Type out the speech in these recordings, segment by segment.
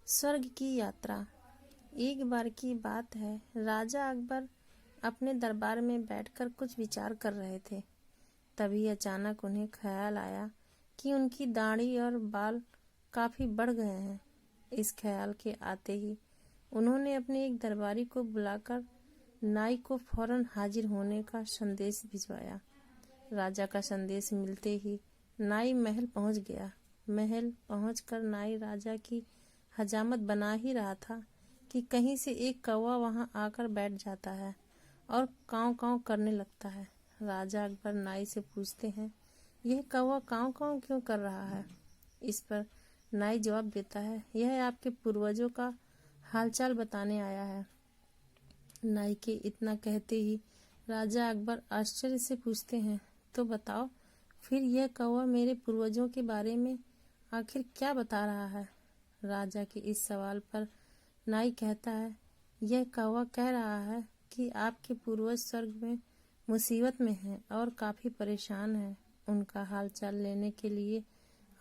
स्वर्ग की यात्रा। एक बार की बात है, राजा अकबर अपने दरबार में बैठकर कुछ विचार कर रहे थे। तभी अचानक उन्हें ख्याल आया कि उनकी दाढ़ी और बाल काफी बढ़ गए हैं। इस ख्याल के आते ही उन्होंने अपने एक दरबारी को बुलाकर नाई को फौरन हाजिर होने का संदेश भिजवाया। राजा का संदेश मिलते ही नाई महल पहुंच गया। महल पहुंचकर नाई राजा की हजामत बना ही रहा था कि कहीं से एक कौवा वहां आकर बैठ जाता है और काँव काँव करने लगता है। राजा अकबर नाई से पूछते हैं, यह कौवा काँव काँव क्यों कर रहा है? इस पर नाई जवाब देता है, यह आपके पूर्वजों का हालचाल बताने आया है। नाई के इतना कहते ही राजा अकबर आश्चर्य से पूछते हैं, तो बताओ फिर यह कौवा मेरे पूर्वजों के बारे में आखिर क्या बता रहा है? राजा के इस सवाल पर नाई कहता है, यह कौवा कह रहा है कि आपके पूर्वज स्वर्ग में मुसीबत में हैं और काफी परेशान हैं। उनका हालचाल लेने के लिए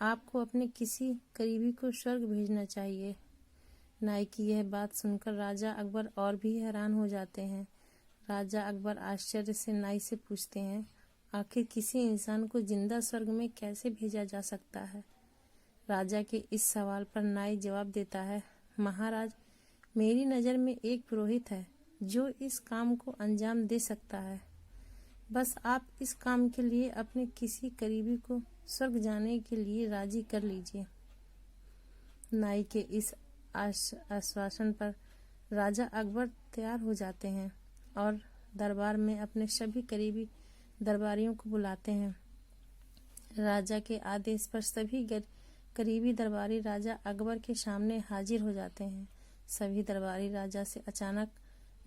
आपको अपने किसी करीबी को स्वर्ग भेजना चाहिए। नाई की यह बात सुनकर राजा अकबर और भी हैरान हो जाते हैं। राजा अकबर आश्चर्य से नाई से पूछते हैं, आखिर किसी इंसान को जिंदा स्वर्ग में कैसे भेजा जा सकता है? राजा के इस सवाल पर नाई जवाब देता है, महाराज, मेरी नज़र में एक पुरोहित है जो इस काम को अंजाम दे सकता है। बस आप इस काम के लिए अपने किसी करीबी को स्वर्ग जाने के लिए राजी कर लीजिए। नाई के इस आश्वासन पर राजा अकबर तैयार हो जाते हैं और दरबार में अपने सभी करीबी दरबारियों को बुलाते हैं। राजा के आदेश पर सभी करीबी दरबारी राजा अकबर के सामने हाजिर हो जाते हैं। सभी दरबारी राजा से अचानक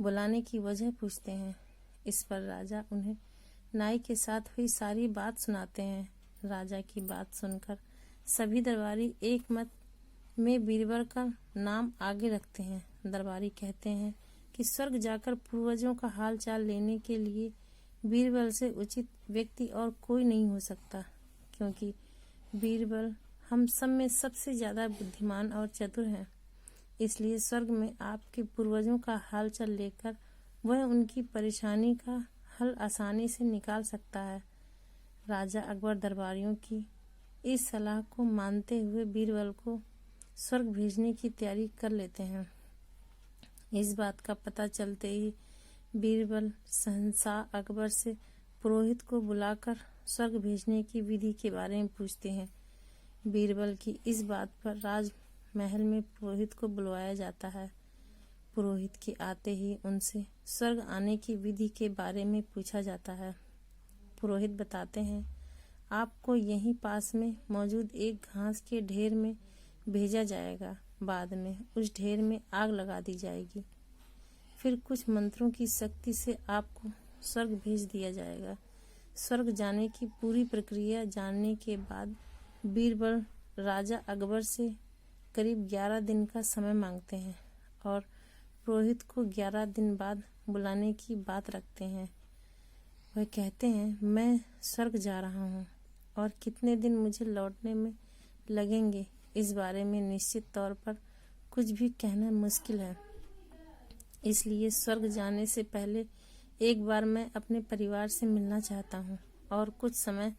बुलाने की वजह पूछते हैं। इस पर राजा उन्हें नाई के साथ हुई सारी बात सुनाते हैं। राजा की बात सुनकर सभी दरबारी एक मत में बीरबल का नाम आगे रखते हैं। दरबारी कहते हैं कि स्वर्ग जाकर पूर्वजों का हाल चाल लेने के लिए बीरबल से उचित व्यक्ति और कोई नहीं हो सकता, क्योंकि बीरबल हम सब में सबसे ज्यादा बुद्धिमान और चतुर हैं। इसलिए स्वर्ग में आपके पूर्वजों का हाल चाल लेकर वह उनकी परेशानी का हल आसानी से निकाल सकता है। राजा अकबर दरबारियों की इस सलाह को मानते हुए बीरबल को स्वर्ग भेजने की तैयारी कर लेते हैं। इस बात का पता चलते ही बीरबल शहंशाह अकबर से पुरोहित को बुलाकर स्वर्ग भेजने की विधि के बारे में पूछते हैं। बीरबल की इस बात पर राजमहल में पुरोहित को बुलवाया जाता है। पुरोहित के आते ही उनसे स्वर्ग आने की विधि के बारे में पूछा जाता है। पुरोहित बताते हैं, आपको यहीं पास में मौजूद एक घास के ढेर में भेजा जाएगा। बाद में उस ढेर में आग लगा दी जाएगी। फिर कुछ मंत्रों की शक्ति से आपको स्वर्ग भेज दिया जाएगा। स्वर्ग जाने की पूरी प्रक्रिया जानने के बाद बीरबल राजा अकबर से करीब 11 दिन का समय मांगते हैं और पुरोहित को 11 दिन बाद बुलाने की बात रखते हैं। वह कहते हैं, मैं स्वर्ग जा रहा हूँ और कितने दिन मुझे लौटने में लगेंगे इस बारे में निश्चित तौर पर कुछ भी कहना मुश्किल है। इसलिए स्वर्ग जाने से पहले एक बार मैं अपने परिवार से मिलना चाहता हूँ और कुछ समय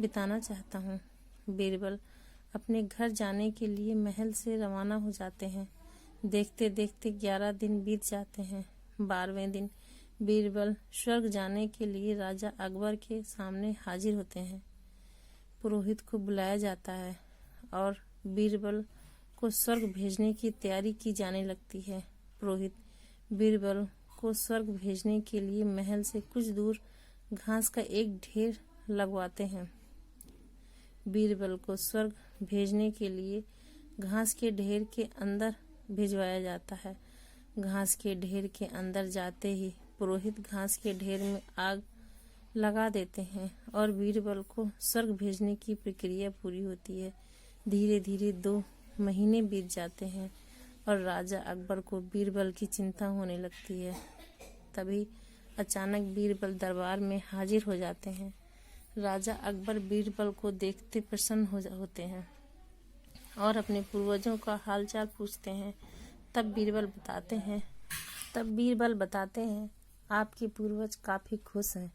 बिताना चाहता हूँ। बीरबल अपने घर जाने के लिए महल से रवाना हो जाते हैं। देखते देखते 11 दिन बीत जाते हैं। 12वें दिन बीरबल स्वर्ग जाने के लिए राजा अकबर के सामने हाजिर होते हैं। पुरोहित को बुलाया जाता है और बीरबल को स्वर्ग भेजने की तैयारी की जाने लगती है। पुरोहित बीरबल को स्वर्ग भेजने के लिए महल से कुछ दूर घास का एक ढेर लगवाते हैं। बीरबल को स्वर्ग भेजने के लिए घास के ढेर के अंदर भिजवाया जाता है। घास के ढेर के अंदर जाते ही पुरोहित घास के ढेर में आग लगा देते हैं और बीरबल को स्वर्ग भेजने की प्रक्रिया पूरी होती है। धीरे धीरे 2 महीने बीत जाते हैं और राजा अकबर को बीरबल की चिंता होने लगती है। तभी अचानक बीरबल दरबार में हाजिर हो जाते हैं। राजा अकबर बीरबल को देखते प्रसन्न होते हैं और अपने पूर्वजों का हालचाल पूछते हैं। तब बीरबल बताते हैं आपके पूर्वज काफ़ी खुश हैं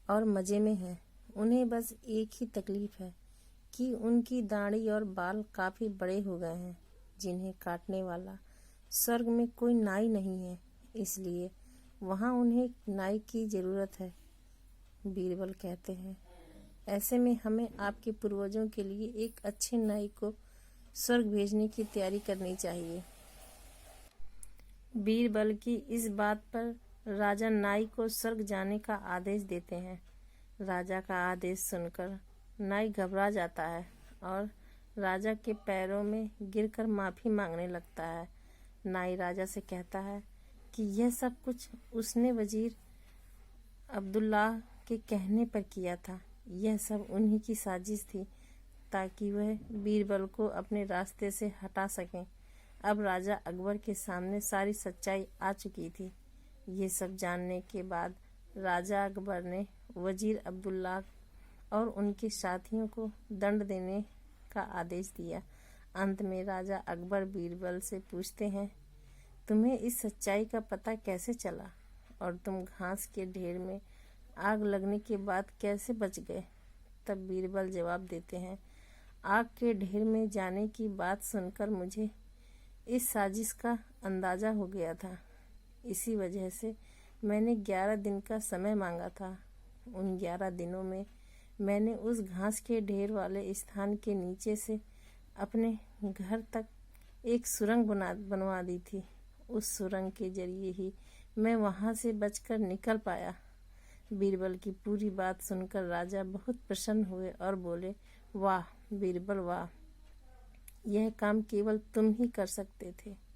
और मज़े में हैं। उन्हें बस एक ही तकलीफ़ है कि उनकी दाढ़ी और बाल काफ़ी बड़े हो गए हैं, जिन्हें काटने वाला स्वर्ग में कोई नाई नहीं है, इसलिए वहाँ उन्हें नाई की ज़रूरत है। बीरबल कहते हैं, ऐसे में हमें आपके पूर्वजों के लिए एक अच्छे नाई को स्वर्ग भेजने की तैयारी करनी चाहिए। बीरबल की इस बात पर राजा नाई को स्वर्ग जाने का आदेश देते हैं। राजा का आदेश सुनकर नाई घबरा जाता है और राजा के पैरों में गिरकर माफ़ी मांगने लगता है। नाई राजा से कहता है कि यह सब कुछ उसने वजीर अब्दुल्लाह के कहने पर किया था। यह सब उन्हीं की साजिश थी ताकि वह बीरबल को अपने रास्ते से हटा सकें। अब राजा अकबर के सामने सारी सच्चाई आ चुकी थी। ये सब जानने के बाद राजा अकबर ने वजीर अब्दुल्लाह और उनके साथियों को दंड देने का आदेश दिया। अंत में राजा अकबर बीरबल से पूछते हैं, तुम्हें इस सच्चाई का पता कैसे चला और तुम घास के ढेर में आग लगने के बाद कैसे बच गए? तब बीरबल जवाब देते हैं, आग के ढेर में जाने की बात सुनकर मुझे इस साजिश का अंदाज़ा हो गया था। इसी वजह से मैंने 11 दिन का समय मांगा था। उन 11 दिनों में मैंने उस घास के ढेर वाले स्थान के नीचे से अपने घर तक एक सुरंग बनवा दी थी। उस सुरंग के जरिए ही मैं वहाँ से बचकर निकल पाया। बीरबल की पूरी बात सुनकर राजा बहुत प्रसन्न हुए और बोले, वाह बीरबल वाह, यह काम केवल तुम ही कर सकते थे।